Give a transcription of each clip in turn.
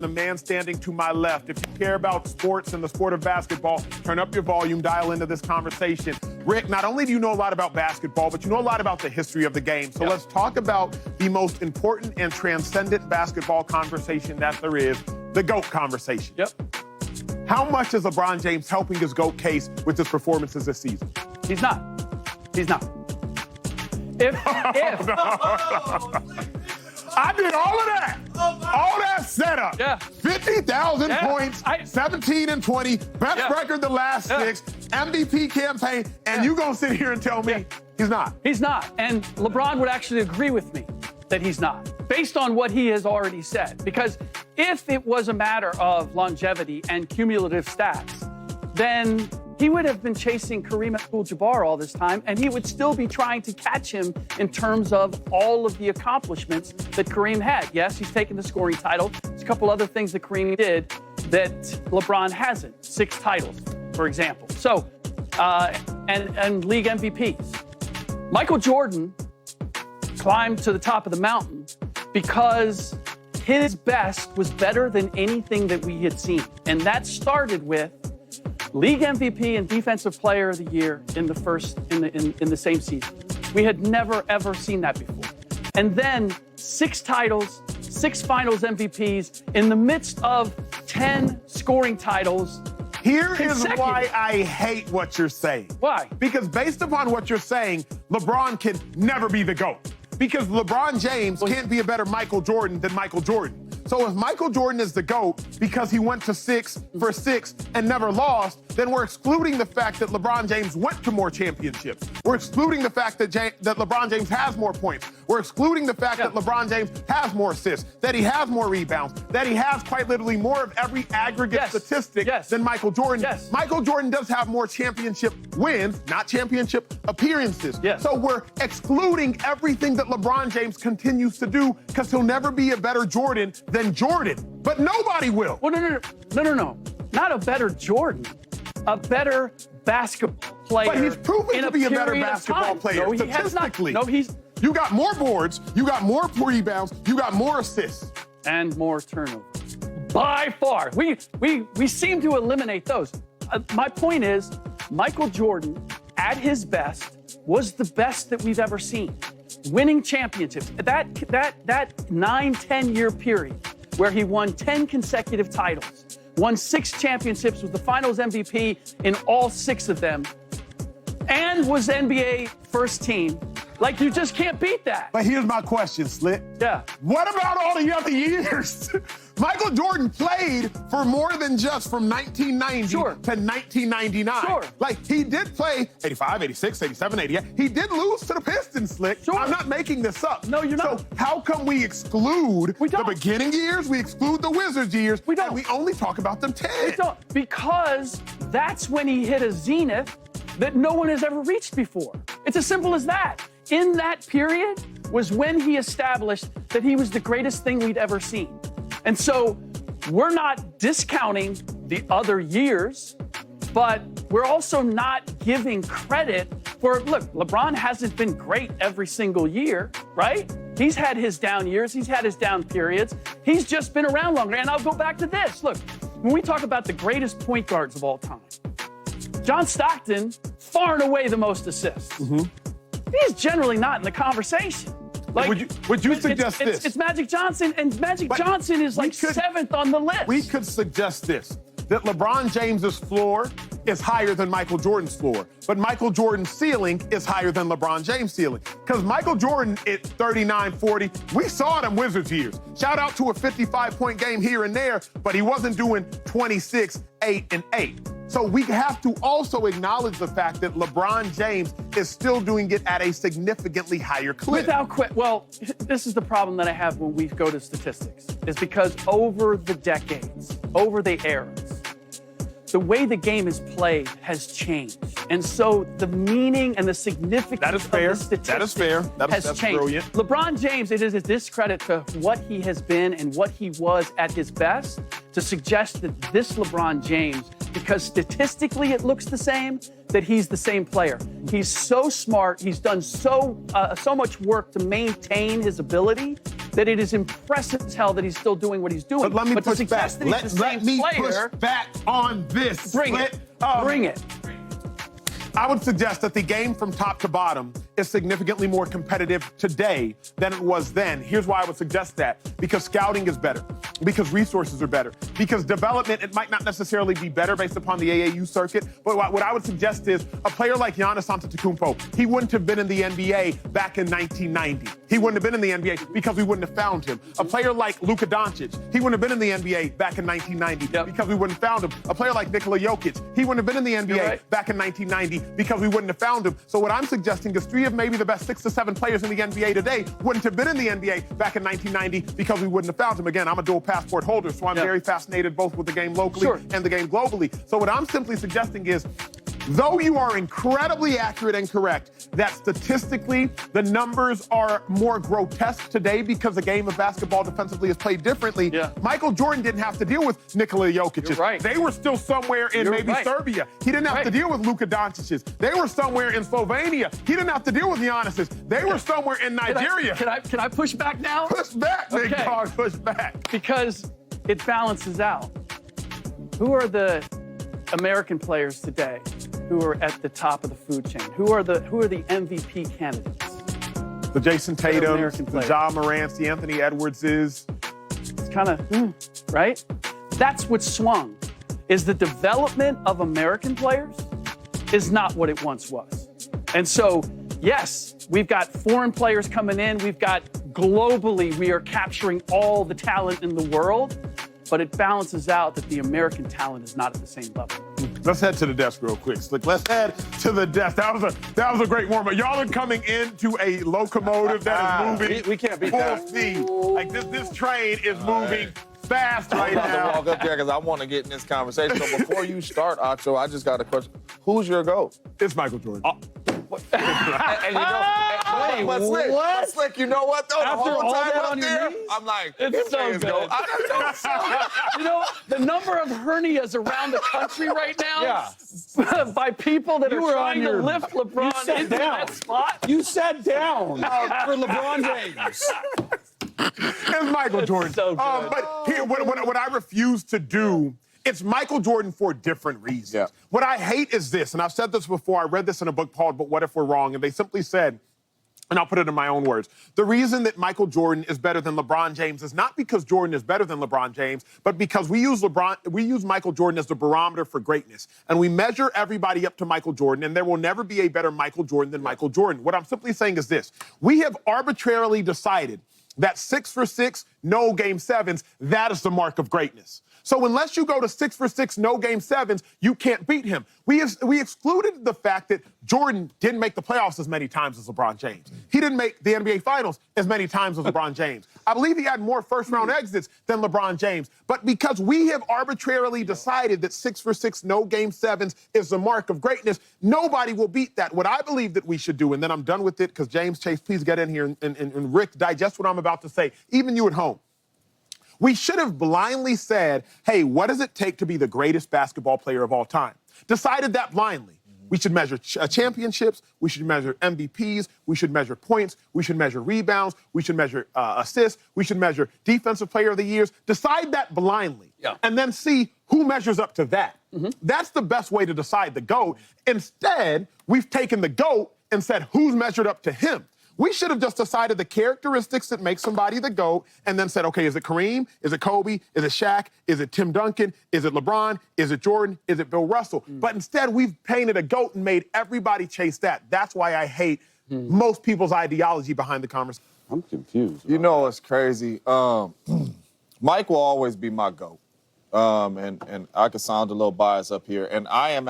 The man standing to my left. If you care about sports and the sport of basketball, turn up your volume, dial into this conversation. Rick, not only do you know a lot about basketball, but you know a lot about the history of the game. So let's talk about the most important and transcendent basketball conversation that there is, the GOAT conversation. How much is LeBron James helping his GOAT case with his performances this season? He's not. He's not. I did all of that. All that setup. 50,000 points, 17 and 20, best record the last 6, MVP campaign, and you gonna sit here and tell me he's not? He's not. And LeBron would actually agree with me that he's not, based on what he has already said. Because if it was a matter of longevity and cumulative stats, then he would have been chasing Kareem Abdul-Jabbar all this time, and he would still be trying to catch him in terms of all of the accomplishments that Kareem had. Yes, he's taken the scoring title. There's a couple other things that Kareem did that LeBron hasn't. 6 titles, for example. So, and league MVPs. Michael Jordan climbed to the top of the mountain because his best was better than anything that we had seen. And that started with league MVP and defensive player of the year in the same season. We had never, ever seen that before. And then 6 titles, 6 finals MVPs in the midst of 10 scoring titles. Here is why I hate what you're saying. Why? Because based upon what you're saying, LeBron can never be the GOAT. Because LeBron James can't be a better Michael Jordan than Michael Jordan. So if Michael Jordan is the GOAT because he went to 6 for 6 and never lost, then we're excluding the fact that LeBron James went to more championships. We're excluding the fact that LeBron James has more points. We're excluding the fact that LeBron James has more assists, that he has more rebounds, that he has quite literally more of every aggregate statistic than Michael Jordan. Michael Jordan does have more championship wins, not championship appearances. So we're excluding everything that LeBron James continues to do because he'll never be a better Jordan than Jordan. But nobody will. Well, no. Not a better Jordan. A better basketball player. But he's proven to be a better basketball player. No, he has not. No, You got more boards, you got more rebounds, you got more assists. And more turnovers. By far. We seem to eliminate those. My point is, Michael Jordan, at his best, was the best that we've ever seen. Winning championships. That 9-10 year period where he won 10 consecutive titles, won 6 championships, was the finals MVP in all 6 of them, and was NBA first team. Like, you just can't beat that. But here's my question, Slick. What about all the other years? Michael Jordan played for more than just from 1990 to 1999. Like, he did play 85, 86, 87, 88. He did lose to the Pistons, Slick. I'm not making this up. No, you're not. So how come we exclude the beginning years, we exclude the Wizards years, and we only talk about them 10? We don't. Because that's when he hit a zenith that no one has ever reached before. It's as simple as that. In that period was when he established that he was the greatest thing we'd ever seen. And so we're not discounting the other years, but we're also not giving credit for, look, LeBron hasn't been great every single year, right? He's had his down years. He's had his down periods. He's just been around longer. And I'll go back to this. Look, when we talk about the greatest point guards of all time, John Stockton, far and away the most assists. He's generally not in the conversation. Like, would you suggest this? It's Magic Johnson, and Magic Johnson is like 7th on the list. We could suggest this, that LeBron James's floor is higher than Michael Jordan's floor, but Michael Jordan's ceiling is higher than LeBron James' ceiling. Because Michael Jordan at 39, 40, we saw it in Wizards years. Shout out to a 55-point game here and there, but he wasn't doing 26, 8, and 8. So we have to also acknowledge the fact that LeBron James is still doing it at a significantly higher clip. Well, this is the problem that I have when we go to statistics, is because over the decades, over the eras, the way the game is played has changed. And so the meaning and the significance of the statistics has changed. Brilliant. LeBron James, it is a discredit to what he has been and what he was at his best to suggest that this LeBron James, because statistically it looks the same, that he's the same player. He's so smart. He's done so much work to maintain his ability that it is impressive as hell that he's still doing what he's doing. But let me to push back. suggest that he's the Let same me player, push back on this. Bring it. Bring it. I would suggest that the game from top to bottom is significantly more competitive today than it was then. Here's why I would suggest that. Because scouting is better. Because resources are better. Because development, it might not necessarily be better based upon the AAU circuit, but what I would suggest is a player like Giannis Antetokounmpo, he wouldn't have been in the NBA back in 1990. He wouldn't have been in the NBA because we wouldn't have found him. A player like Luka Doncic, he wouldn't have been in the NBA back in 1990 because we wouldn't have found him. A player like Nikola Jokic, he wouldn't have been in the NBA back in 1990 because we wouldn't have found him. So what I'm suggesting is 3 of maybe the best 6 to 7 players in the NBA today wouldn't have been in the NBA back in 1990 because we wouldn't have found him. Again, I'm a dual passport holder, so I'm very fascinated both with the game locally and the game globally. So what I'm simply suggesting is, though you are incredibly accurate and correct that statistically the numbers are more grotesque today because the game of basketball defensively is played differently, Michael Jordan didn't have to deal with Nikola Jokic. They were still somewhere in Serbia. He didn't have to deal with Luka Doncic's. They were somewhere in Slovenia. He didn't have to deal with Giannis's. They were somewhere in Nigeria. Can I push back now? Push back, big dog, push back. Because it balances out. Who are the American players today who are at the top of the food chain? Who are the MVP candidates? The Jason Tatums, the Ja Morants, the Anthony Edwardses. It's kind of, right? That's what swung, is the development of American players is not what it once was. And so, yes, we've got foreign players coming in. We've got globally, we are capturing all the talent in the world, but it balances out that the American talent is not at the same level. Let's head to the desk real quick. Slick, let's head to the desk. That was a great warm-up. Y'all are coming into a locomotive that is moving. We can't beat that. Full speed. Like this train is moving fast right now. I'm about to walk up there because I want to get in this conversation. So before you start, Acho, I just got a question. Who's your GOAT? It's Michael Jordan. And you know, but Slick, you know what though? After the whole all time that up on your there, knee? I'm like, It's so good. You know, the number of hernias around the country right now by people that are trying to lift LeBron into that spot. You sat down for LeBron James. It's Michael Jordan. So good. But here, what I refuse to do, it's Michael Jordan for different reasons. Yeah. What I hate is this, and I've said this before. I read this in a book called But What If We're Wrong? And they simply said, and I'll put it in my own words, the reason that Michael Jordan is better than LeBron James is not because Jordan is better than LeBron James, but because we use Michael Jordan as the barometer for greatness. And we measure everybody up to Michael Jordan, and there will never be a better Michael Jordan than Michael Jordan. What I'm simply saying is this. We have arbitrarily decided that 6 for 6, no game 7s, that is the mark of greatness. So unless you go to 6 for 6, no game 7s, you can't beat him. We excluded the fact that Jordan didn't make the playoffs as many times as LeBron James. He didn't make the NBA Finals as many times as LeBron James. I believe he had more first-round exits than LeBron James. But because we have arbitrarily decided that 6 for 6, no game 7s is the mark of greatness, nobody will beat that. What I believe that we should do, and then I'm done with it, because James, Chase, please get in here and Rick, digest what I'm about to say, even you at home. We should have blindly said, hey, what does it take to be the greatest basketball player of all time? Decided that blindly. We should measure championships. We should measure MVPs. We should measure points. We should measure rebounds. We should measure assists. We should measure defensive player of the years. Decide that blindly. And then see who measures up to that. That's the best way to decide the GOAT. Instead, we've taken the GOAT and said, who's measured up to him? We should have just decided the characteristics that make somebody the GOAT and then said, okay, is it Kareem? Is it Kobe? Is it Shaq? Is it Tim Duncan? Is it LeBron? Is it Jordan? Is it Bill Russell? But instead, we've painted a GOAT and made everybody chase that. That's why I hate most people's ideology behind the conversation. I'm confused. You know what's crazy? Mike will always be my GOAT. And I could sound a little biased up here. And I am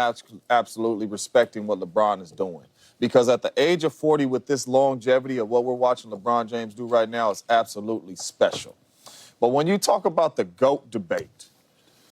absolutely respecting what LeBron is doing. Because at the age of 40, with this longevity of what we're watching LeBron James do right now, is absolutely special. But when you talk about the GOAT debate,